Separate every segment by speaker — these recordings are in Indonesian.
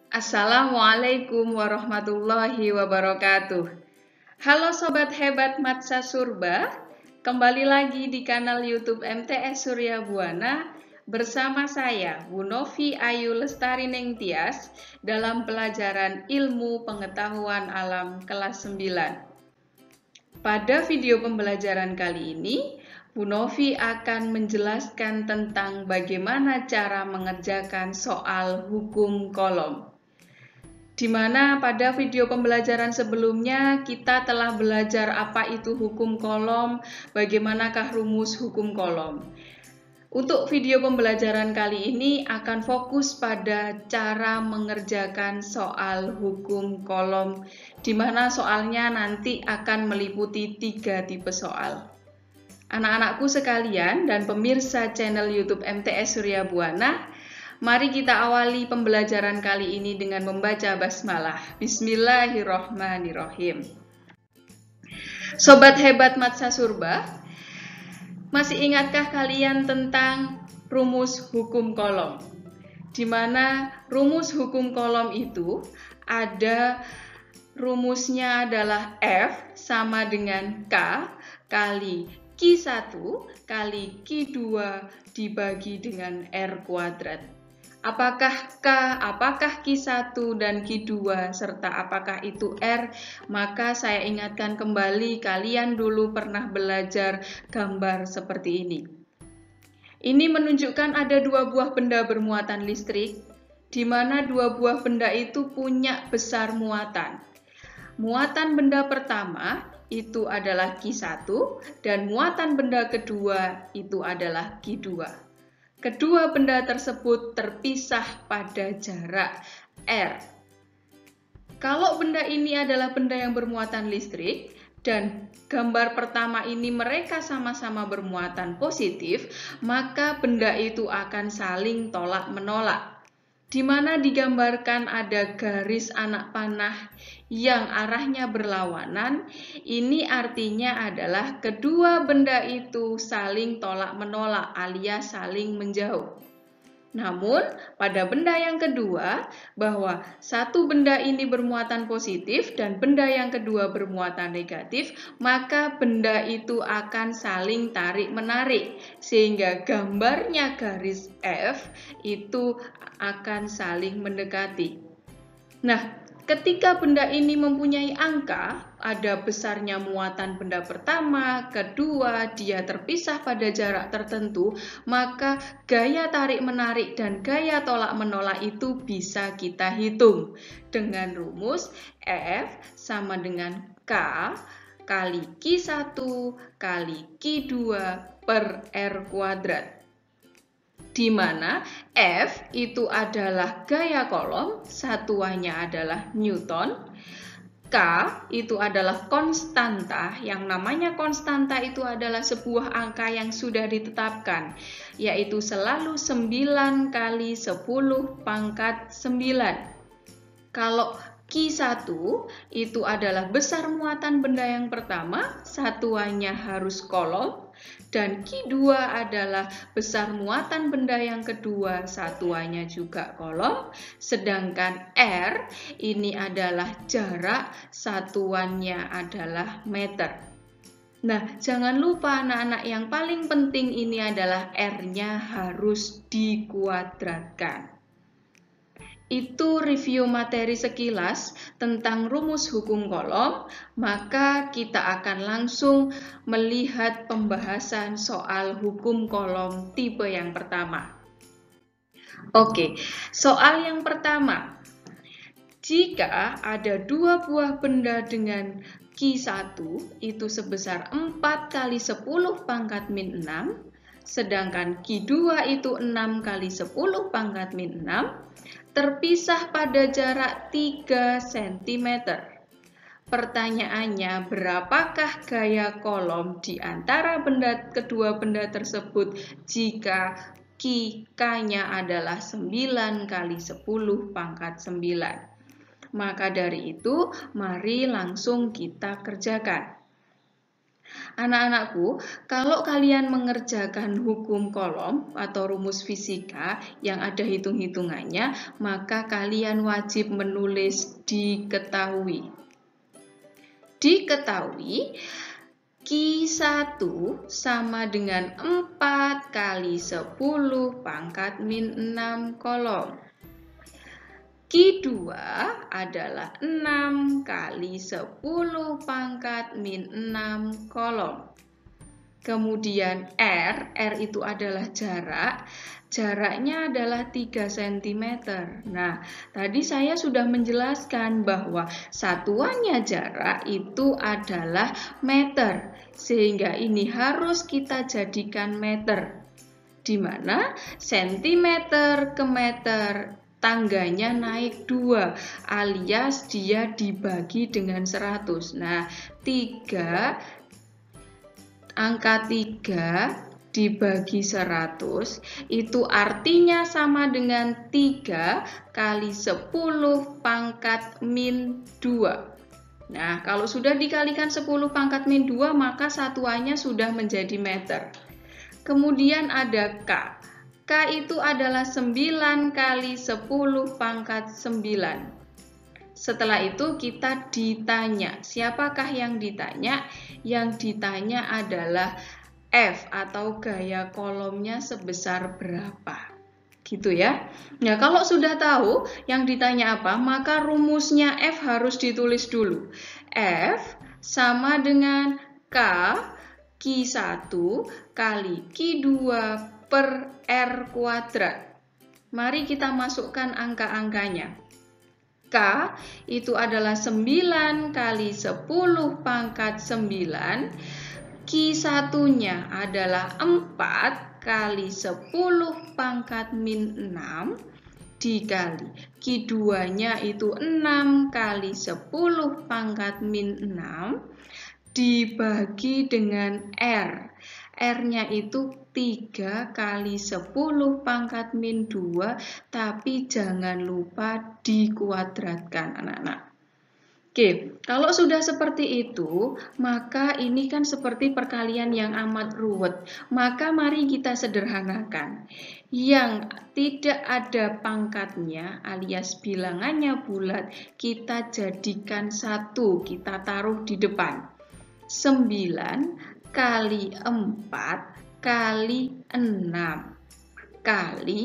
Speaker 1: Assalamualaikum warahmatullahi wabarakatuh. Halo Sobat Hebat Matsa Surba, kembali lagi di kanal YouTube MTS Surya Buana bersama saya, Bu Novi Ayu Lestari Nengtyas, dalam pelajaran Ilmu Pengetahuan Alam kelas 9. Pada video pembelajaran kali ini, Bu Novi akan menjelaskan tentang bagaimana cara mengerjakan soal hukum kolom. Di mana pada video pembelajaran sebelumnya kita telah belajar apa itu hukum kolom, bagaimanakah rumus hukum kolom. Untuk video pembelajaran kali ini akan fokus pada cara mengerjakan soal hukum kolom, di mana soalnya nanti akan meliputi 3 tipe soal. Anak-anakku sekalian dan pemirsa channel YouTube MTS Surya Buana, mari kita awali pembelajaran kali ini dengan membaca basmalah. Bismillahirrohmanirrohim. Sobat Hebat Matsa Surba, masih ingatkah kalian tentang rumus hukum kolom? Di mana rumus hukum kolom itu ada rumusnya adalah F sama dengan K kali Q1 kali Q2 dibagi dengan R kuadrat. Apakah K, apakah Q1 dan Q2, serta apakah itu R? Maka saya ingatkan kembali, kalian dulu pernah belajar gambar seperti ini. Ini menunjukkan ada 2 buah benda bermuatan listrik, di mana 2 buah benda itu punya besar muatan. Muatan benda pertama itu adalah Q1 dan muatan benda kedua itu adalah Q2. Kedua benda tersebut terpisah pada jarak R. Kalau benda ini adalah benda yang bermuatan listrik dan gambar pertama ini mereka sama-sama bermuatan positif, maka benda itu akan saling tolak-menolak. Di mana digambarkan ada garis anak panah yang arahnya berlawanan, ini artinya adalah kedua benda itu saling tolak-menolak alias saling menjauh. Namun, pada benda yang kedua, bahwa satu benda ini bermuatan positif dan benda yang kedua bermuatan negatif, maka benda itu akan saling tarik-menarik, sehingga gambarnya garis F itu akan saling mendekati. Nah, ketika benda ini mempunyai angka, ada besarnya muatan benda pertama, kedua, dia terpisah pada jarak tertentu, maka gaya tarik-menarik dan gaya tolak-menolak itu bisa kita hitung dengan rumus F sama dengan K kali Q1 kali Q2 per R kuadrat. Di mana F itu adalah gaya kolom, satuannya adalah Newton. K itu adalah konstanta, yang namanya konstanta itu adalah sebuah angka yang sudah ditetapkan, yaitu selalu 9 kali 10 pangkat 9. Kalau Q1 itu adalah besar muatan benda yang pertama, satuannya harus kolom. Dan Q2 adalah besar muatan benda yang kedua, satuannya juga kolom. Sedangkan R ini adalah jarak, satuannya adalah meter. Nah, jangan lupa anak-anak, yang paling penting ini adalah R-nya harus dikuadratkan. Itu review materi sekilas tentang rumus hukum kolom, maka kita akan langsung melihat pembahasan soal hukum kolom tipe yang pertama. Oke, soal yang pertama. Jika ada 2 buah benda dengan Q1 itu sebesar 4 kali 10 pangkat min 6, sedangkan Q2 itu 6 kali 10 pangkat min 6, terpisah pada jarak 3 cm. Pertanyaannya, berapakah gaya kolom di antara kedua benda tersebut jika K-nya adalah 9 kali 10 pangkat 9? Maka dari itu, mari langsung kita kerjakan. Anak-anakku, kalau kalian mengerjakan hukum kolom atau rumus fisika yang ada hitung-hitungannya, maka kalian wajib menulis diketahui. Diketahui, Q1 sama dengan 4 kali 10 pangkat min 6 kolom. Q2 adalah 6 kali 10 pangkat min 6 kolom. Kemudian R itu adalah jarak. Jaraknya adalah 3 cm. Nah, tadi saya sudah menjelaskan bahwa satuannya jarak itu adalah meter. Sehingga ini harus kita jadikan meter. Di mana sentimeter ke meter tangganya naik 2 alias dia dibagi dengan 100. Nah, angka 3 dibagi 100 itu artinya sama dengan 3 kali 10 pangkat min 2. Nah, kalau sudah dikalikan 10 pangkat min 2 maka satuannya sudah menjadi meter. Kemudian ada K. K itu adalah 9 kali 10 pangkat 9. Setelah itu kita ditanya. Siapakah yang ditanya? Yang ditanya adalah F atau gaya kolomnya sebesar berapa. Gitu ya. Nah, kalau sudah tahu yang ditanya apa, maka rumusnya F harus ditulis dulu. F sama dengan K Q1 kali Q2 per R kuadrat. Mari kita masukkan angka-angkanya. K itu adalah 9 kali 10 pangkat 9. Q1-nya adalah 4 kali 10 pangkat min 6 dikali Q2-nya itu 6 kali 10 pangkat min 6 dibagi dengan R. R-nya itu 3 kali 10 pangkat min 2, tapi jangan lupa dikuadratkan, anak-anak. Oke, kalau sudah seperti itu, maka ini kan seperti perkalian yang amat ruwet. Maka mari kita sederhanakan. Yang tidak ada pangkatnya alias bilangannya bulat, kita jadikan 1, kita taruh di depan. 9 kali 4 kali 6 kali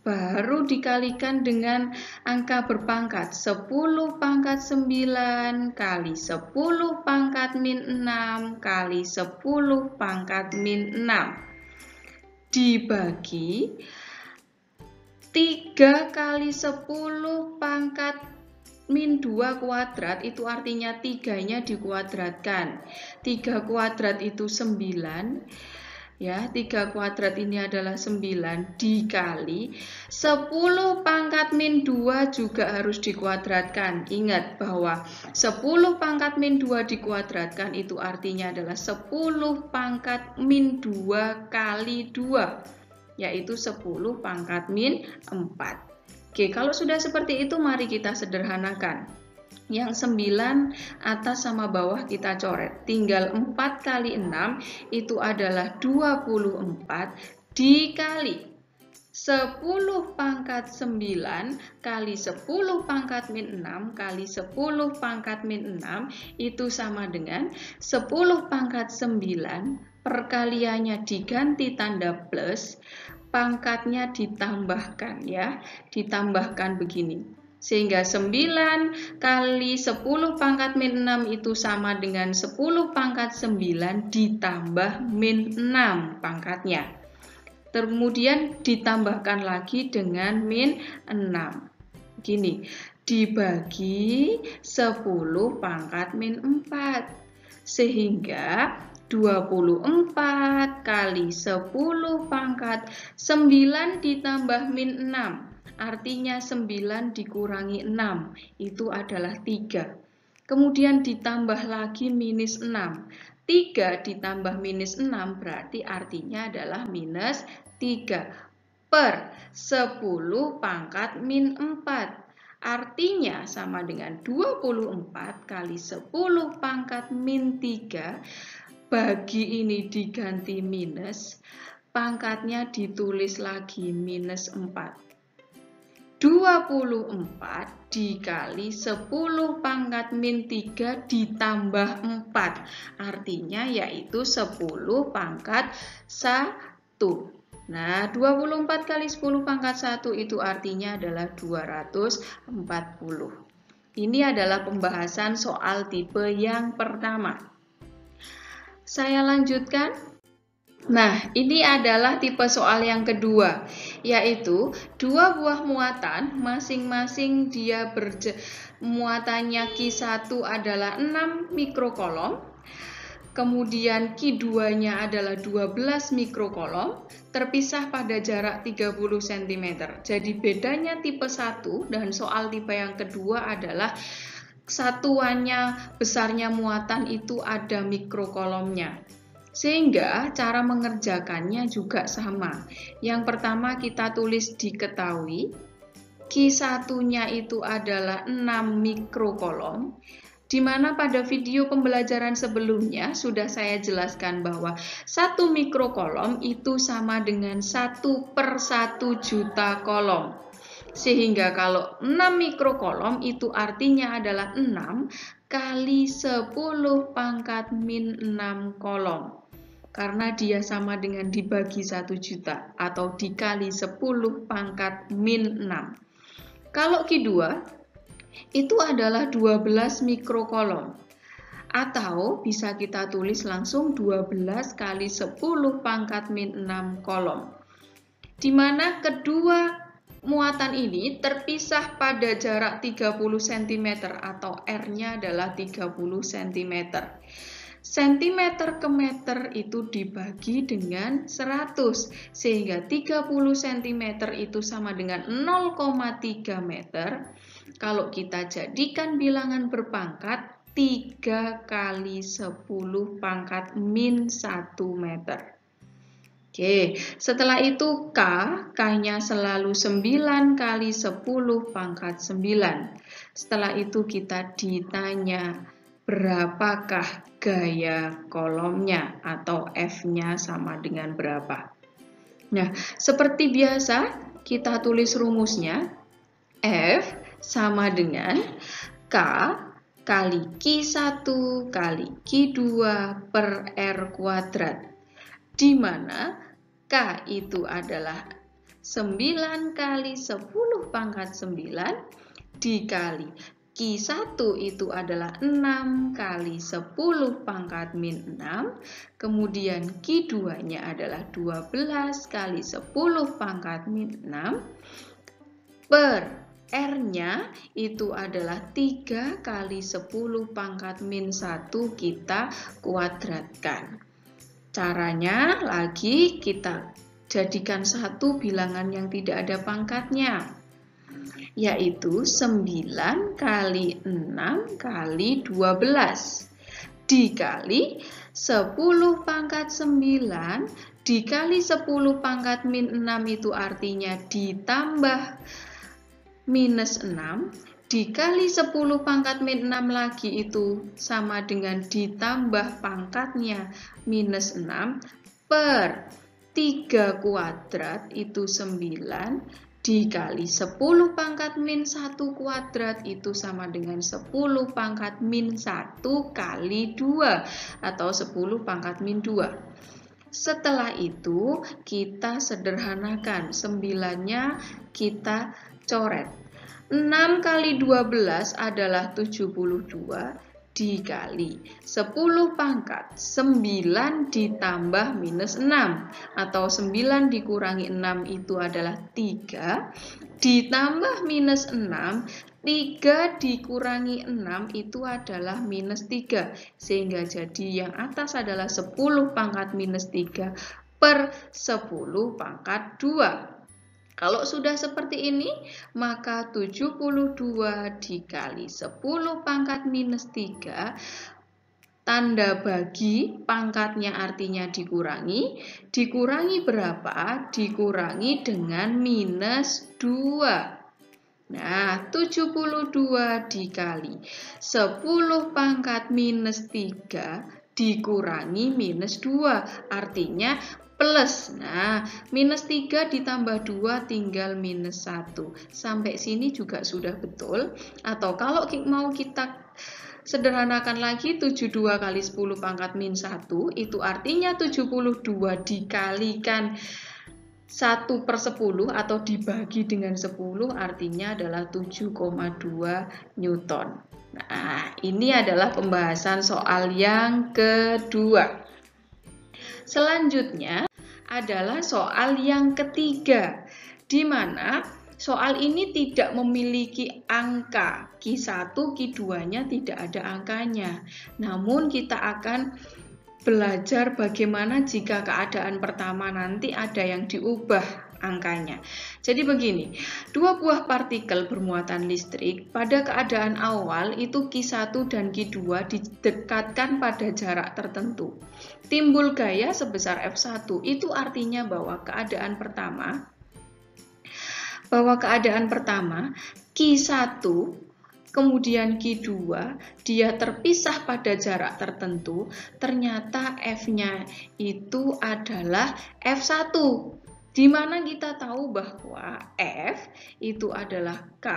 Speaker 1: baru dikalikan dengan angka berpangkat 10 pangkat 9 kali 10 pangkat min 6 kali 10 pangkat min 6 dibagi 3 kali 10 pangkat min 2 kuadrat itu artinya 3-nya dikuadratkan. 3 kuadrat itu 9. Ya, 3 kuadrat ini adalah 9 dikali 10 pangkat min 2 juga harus dikuadratkan. Ingat bahwa 10 pangkat min 2 dikuadratkan itu artinya adalah 10 pangkat min 2 kali 2, yaitu 10 pangkat min 4. Oke, kalau sudah seperti itu mari kita sederhanakan. Yang 9 atas sama bawah kita coret. Tinggal 4 kali 6 itu adalah 24 dikali 10 pangkat 9 kali 10 pangkat min 6 kali 10 pangkat min 6 itu sama dengan 10 pangkat 9 perkaliannya diganti tanda plus, pangkatnya ditambahkan ya, ditambahkan begini. Sehingga 9 kali 10 pangkat min 6 itu sama dengan 10 pangkat 9 ditambah min 6 pangkatnya. Kemudian ditambahkan lagi dengan min 6. Gini, dibagi 10 pangkat min 4. Sehingga 24 kali 10 pangkat 9 ditambah min 6. Artinya 9 dikurangi 6. Itu adalah 3. Kemudian ditambah lagi minus 6. 3 ditambah minus 6 berarti artinya adalah minus 3 per 10 pangkat min 4. Artinya sama dengan 24 kali 10 pangkat min 3 bagi ini diganti minus, pangkatnya ditulis lagi minus 4. 24 dikali 10 pangkat min 3 ditambah 4. Artinya yaitu 10 pangkat 1. Nah, 24 kali 10 pangkat 1 itu artinya adalah 240. Ini adalah pembahasan soal tipe yang pertama. Saya lanjutkan. Nah, ini adalah tipe soal yang kedua, yaitu dua buah muatan, masing-masing dia muatannya Q1 adalah 6 mikrokolom, kemudian Q2-nya adalah 12 mikrokolom, terpisah pada jarak 30 cm. Jadi bedanya tipe 1 dan soal tipe yang kedua adalah satuannya besarnya muatan itu ada mikrokolomnya. Sehingga cara mengerjakannya juga sama. Yang pertama kita tulis diketahui, Q1-nya itu adalah 6 mikrokolom, di mana pada video pembelajaran sebelumnya sudah saya jelaskan bahwa 1 mikrokolom itu sama dengan 1/1 juta kolom. Sehingga kalau 6 mikrokolom itu artinya adalah 6 kali 10 pangkat min 6 kolom. Karena dia sama dengan dibagi 1 juta atau dikali 10 pangkat min 6. Kalau Q2 itu adalah 12 mikrokolom. Atau bisa kita tulis langsung 12 kali 10 pangkat min 6 kolom. Di mana kedua muatan ini terpisah pada jarak 30 cm atau R-nya adalah 30 cm. Sentimeter ke meter itu dibagi dengan 100, sehingga 30 cm itu sama dengan 0,3 meter. Kalau kita jadikan bilangan berpangkat, 3 kali 10 pangkat min 1 meter. Oke, setelah itu K-nya selalu 9 kali 10 pangkat 9. Setelah itu kita ditanya berapakah gaya kolomnya atau F-nya sama dengan berapa. Nah, seperti biasa kita tulis rumusnya. F sama dengan K kali Q1 kali Q2 per R kuadrat. Di mana K itu adalah 9 kali 10 pangkat 9 dikali Q1 itu adalah 6 kali 10 pangkat min 6, kemudian Q2-nya adalah 12 kali 10 pangkat min 6, per R-nya itu adalah 3 kali 10 pangkat min 1 kita kuadratkan. Caranya lagi kita jadikan satu bilangan yang tidak ada pangkatnya, yaitu 9 kali 6 kali 12 dikali 10 pangkat 9 dikali 10 pangkat min 6 itu artinya ditambah minus 6 dikali 10 pangkat min 6 lagi itu sama dengan ditambah pangkatnya minus 6 per 3 kuadrat itu 9 dikali 10 pangkat min 1 kuadrat itu sama dengan 10 pangkat min 1 kali 2 atau 10 pangkat min 2. Setelah itu kita sederhanakan, 9-nya kita coret. 6 kali 12 adalah 72 dikali 10 pangkat 9 ditambah minus 6 atau 9 dikurangi 6 itu adalah 3 ditambah minus 6, 3 dikurangi 6 itu adalah minus 3 sehingga jadi yang atas adalah 10 pangkat minus 3 per 10 pangkat 2. Kalau sudah seperti ini, maka 72 dikali 10 pangkat minus 3, tanda bagi, pangkatnya artinya dikurangi. Dikurangi berapa? Dikurangi dengan minus 2. Nah, 72 dikali 10 pangkat minus 3 dikurangi minus 2, artinya plus. Nah, minus 3 ditambah 2 tinggal minus 1. Sampai sini juga sudah betul. Atau kalau mau kita sederhanakan lagi, 72 kali 10 pangkat min 1, itu artinya 72 dikalikan 1/10 atau dibagi dengan 10 artinya adalah 7,2 Newton. Nah, ini adalah pembahasan soal yang kedua. Selanjutnya adalah soal yang ketiga, di mana soal ini tidak memiliki angka. Q1, Q2-nya tidak ada angkanya. Namun kita akan belajar bagaimana jika keadaan pertama nanti ada yang diubah angkanya. Jadi begini, dua buah partikel bermuatan listrik pada keadaan awal itu Q1 dan Q2 didekatkan pada jarak tertentu. Timbul gaya sebesar F1, itu artinya bahwa keadaan pertama Q1 kemudian Q2 dia terpisah pada jarak tertentu, ternyata F-nya itu adalah F1. Di mana kita tahu bahwa F itu adalah K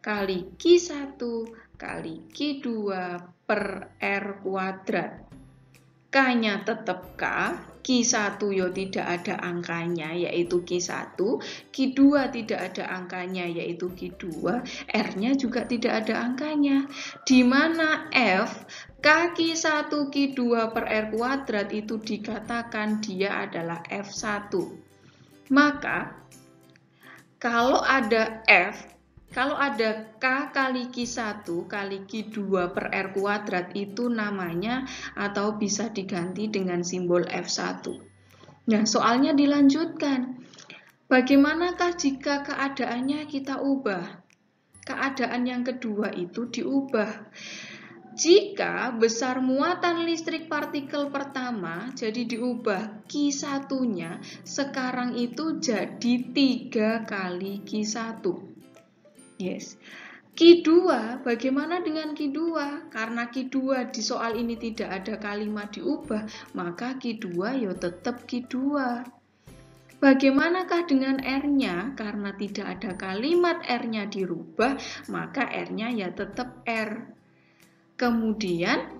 Speaker 1: kali Q1 kali Q2 per R kuadrat. K-nya tetap K, Q1 yo tidak ada angkanya yaitu Q1, Q2 tidak ada angkanya yaitu Q2, R-nya juga tidak ada angkanya. Di mana F, K Q1 Q2 per R kuadrat itu dikatakan dia adalah F1. Maka kalau ada K kali Q1 kali Q2 per R kuadrat itu namanya atau bisa diganti dengan simbol F1. Nah, soalnya dilanjutkan. Bagaimanakah jika keadaannya kita ubah? Keadaan yang kedua itu diubah. Jika besar muatan listrik partikel pertama jadi diubah, Q1-nya sekarang itu jadi 3 kali Q1. Yes. Q2, bagaimana dengan Q2? Karena Q2 di soal ini tidak ada kalimat diubah, maka Q2 ya tetap Q2. Bagaimanakah dengan R-nya? Karena tidak ada kalimat R-nya dirubah, maka R-nya ya tetap R. Kemudian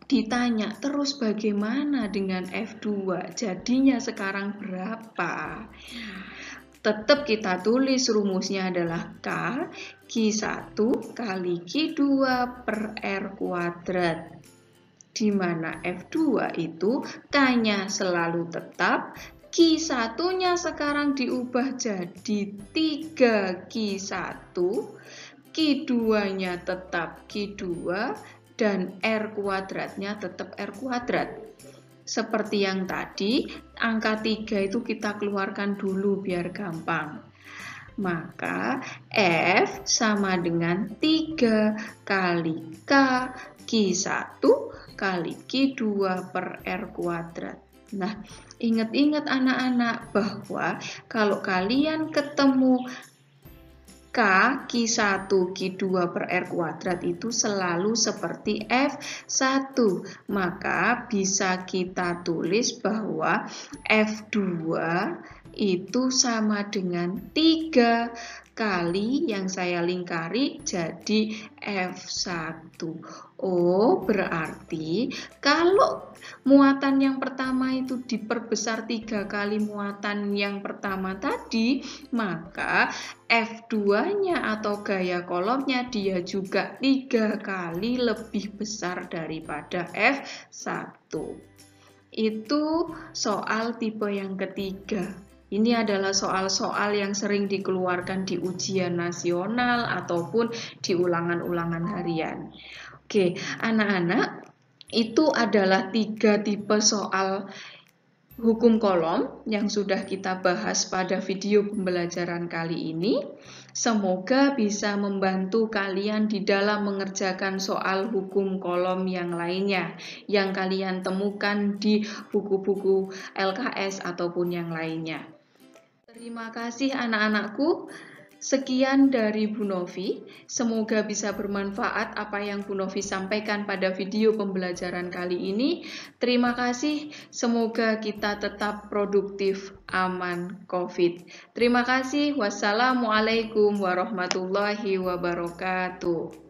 Speaker 1: ditanya, terus bagaimana dengan F2? Jadinya sekarang berapa? Tetap kita tulis rumusnya adalah K Q1 kali Q2 per R kuadrat. Di mana F2 itu K-nya selalu tetap, Q1-nya sekarang diubah jadi 3 Q1, Q2-nya tetap Q2, dan R kuadratnya tetap R kuadrat. Seperti yang tadi, angka 3 itu kita keluarkan dulu biar gampang. Maka F sama dengan 3 kali K Q1 kali Q2 per R kuadrat. Nah, ingat-ingat anak-anak bahwa kalau kalian ketemu K Q1 Q2 per R kuadrat itu selalu seperti F1. Maka bisa kita tulis bahwa F2 itu sama dengan 3 kali yang saya lingkari jadi F1. Oh, berarti kalau muatan yang pertama itu diperbesar 3 kali muatan yang pertama tadi, maka F2-nya atau gaya kolomnya dia juga 3 kali lebih besar daripada F1. Itu soal tipe yang ketiga. Ini adalah soal-soal yang sering dikeluarkan di ujian nasional ataupun di ulangan-ulangan harian. Oke, anak-anak, itu adalah 3 tipe soal hukum kolom yang sudah kita bahas pada video pembelajaran kali ini. Semoga bisa membantu kalian di dalam mengerjakan soal hukum kolom yang lainnya yang kalian temukan di buku-buku LKS ataupun yang lainnya. Terima kasih anak-anakku. Sekian dari Bu Novi, semoga bisa bermanfaat apa yang Bu Novi sampaikan pada video pembelajaran kali ini. Terima kasih, semoga kita tetap produktif, aman COVID. Terima kasih, wassalamualaikum warahmatullahi wabarakatuh.